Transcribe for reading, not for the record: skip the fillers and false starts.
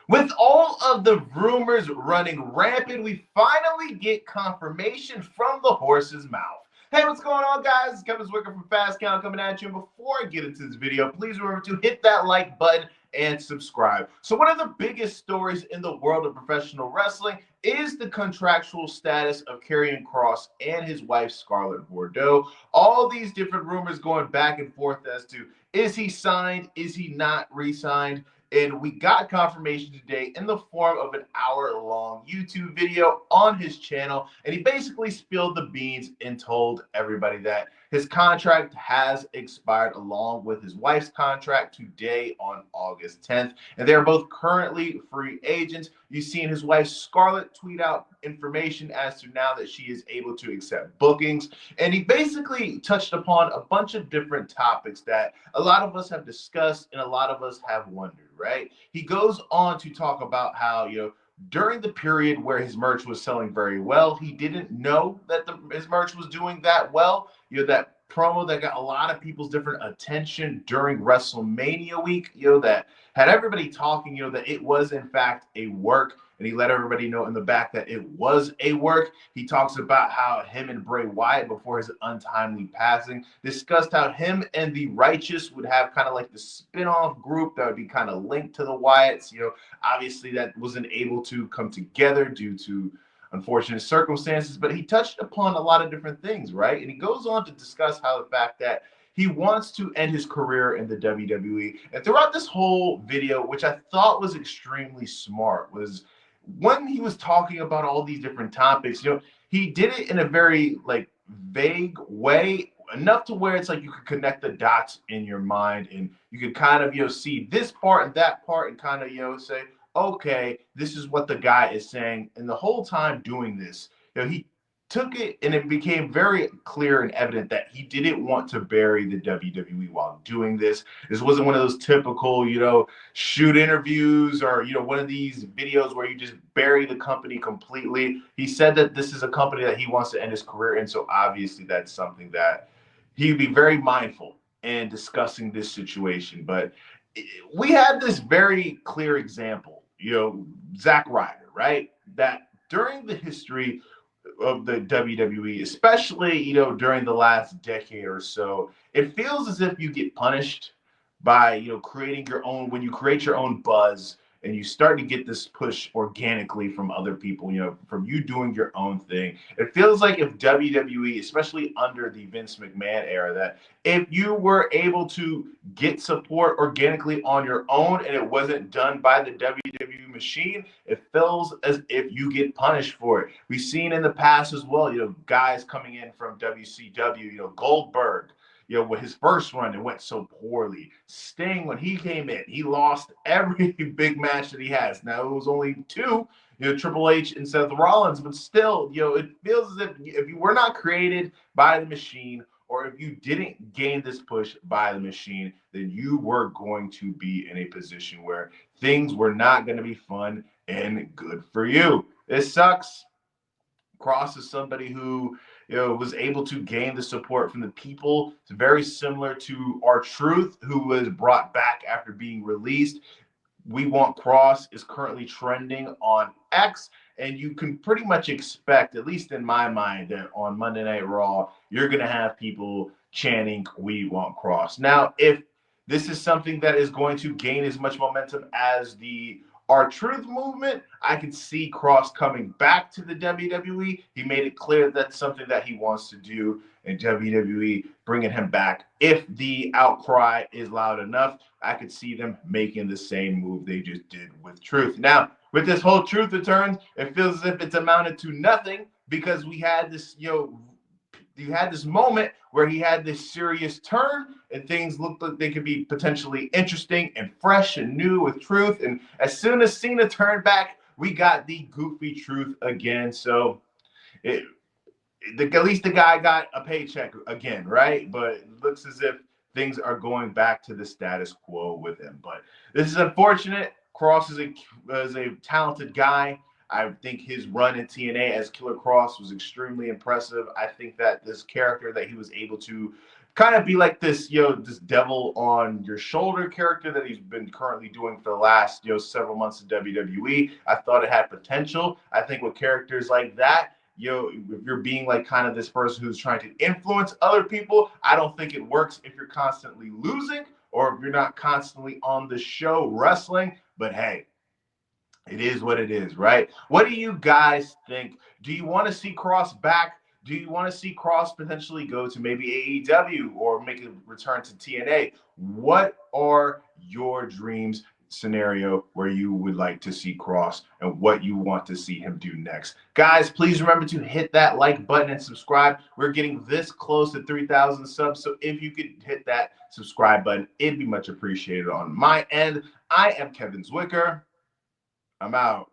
With all of the rumors running rampant, we finally get confirmation from the horse's mouth. Hey, what's going on, guys? It's Kevin Zwicker from Fast Count coming at you. And before I get into this video, please remember to hit that like button and subscribe. So one of the biggest stories in the world of professional wrestling is the contractual status of Karrion Kross and his wife, Scarlett Bordeaux. All these different rumors going back and forth as to, is he signed? Is he not re-signed? And we got confirmation today in the form of an hour-long YouTube video on his channel. And he basically spilled the beans and told everybody that his contract has expired along with his wife's contract today on August 10th. And they're both currently free agents. You've seen his wife Scarlett tweet out information as to now that she is able to accept bookings. And he basically touched upon a bunch of different topics that a lot of us have discussed and a lot of us have wondered, right? He goes on to talk about how, during the period where his merch was selling very well, he didn't know that his merch was doing that well. That promo that got a lot of people's different attention during WrestleMania week, that had everybody talking, that it was in fact a work. And he let everybody know in the back that it was a work. He talks about how him and Bray Wyatt, before his untimely passing, discussed how him and the Righteous would have kind of like the spin-off group that would be kind of linked to the Wyatts. Obviously that wasn't able to come together due to unfortunate circumstances, but he touched upon a lot of different things, right? And he goes on to discuss how the fact that he wants to end his career in the WWE. And throughout this whole video, which I thought was extremely smart, was when he was talking about all these different topics, he did it in a very vague way, enough to where it's like you could connect the dots in your mind and you could kind of, see this part and that part and kind of, say, okay, this is what the guy is saying. And the whole time doing this, he took it and it became very clear and evident that he didn't want to bury the WWE while doing this. This wasn't one of those typical, shoot interviews or, one of these videos where you just bury the company completely. He said that this is a company that he wants to end his career in. So obviously that's something that he'd be very mindful in discussing this situation. But we had this very clear example, Zack Ryder, right? That during the history of the WWE, especially, during the last decade or so, it feels as if you get punished by, creating your own, when you create your own buzz and you start to get this push organically from other people, from you doing your own thing. It feels like if WWE, especially under the Vince McMahon era, that if you were able to get support organically on your own and it wasn't done by the WWE machine, it feels as if you get punished for it. We've seen in the past as well, guys coming in from WCW, Goldberg, with his first run, it went so poorly. Sting, when he came in, he lost every big match that he has. Now, it was only two, Triple H and Seth Rollins, but still, it feels as if you were not created by the machine or if you didn't gain this push by the machine, then you were going to be in a position where things were not going to be fun and good for you. It sucks. Kross is somebody who was able to gain the support from the people. It's very similar to R-Truth, who was brought back after being released. We Want Kross is currently trending on X, and you can pretty much expect, at least in my mind, that on Monday Night Raw, you're going to have people chanting, "We Want Kross." Now, if this is something that is going to gain as much momentum as the R-Truth movement, I can see Kross coming back to the WWE. He made it clear that's something that he wants to do, and WWE bringing him back. If the outcry is loud enough, I could see them making the same move they just did with Truth. Now, with this whole Truth returns, it feels as if it's amounted to nothing because we had this, you had this moment where he had this serious turn and things looked like they could be potentially interesting and fresh and new with Truth. And as soon as Cena turned back, we got the goofy Truth again. So at least the guy got a paycheck again, right? But it looks as if things are going back to the status quo with him. But this is unfortunate. Kross is a talented guy. I think his run in TNA as Killer Kross was extremely impressive. I think that this character that he was able to kind of be like this, this devil on your shoulder character that he's been currently doing for the last, several months in WWE. I thought it had potential. I think with characters like that, if you're being like kind of this person who's trying to influence other people, I don't think it works if you're constantly losing or if you're not constantly on the show wrestling. But hey, it is what it is, right? What do you guys think? Do you want to see Kross back? Do you want to see Kross potentially go to maybe AEW or make a return to TNA? What are your dreams scenario where you would like to see Kross and what you want to see him do next? Guys, please remember to hit that like button and subscribe. We're getting this close to 3,000 subs, so if you could hit that subscribe button, it'd be much appreciated on my end. I am Kevin Zwicker. I'm out.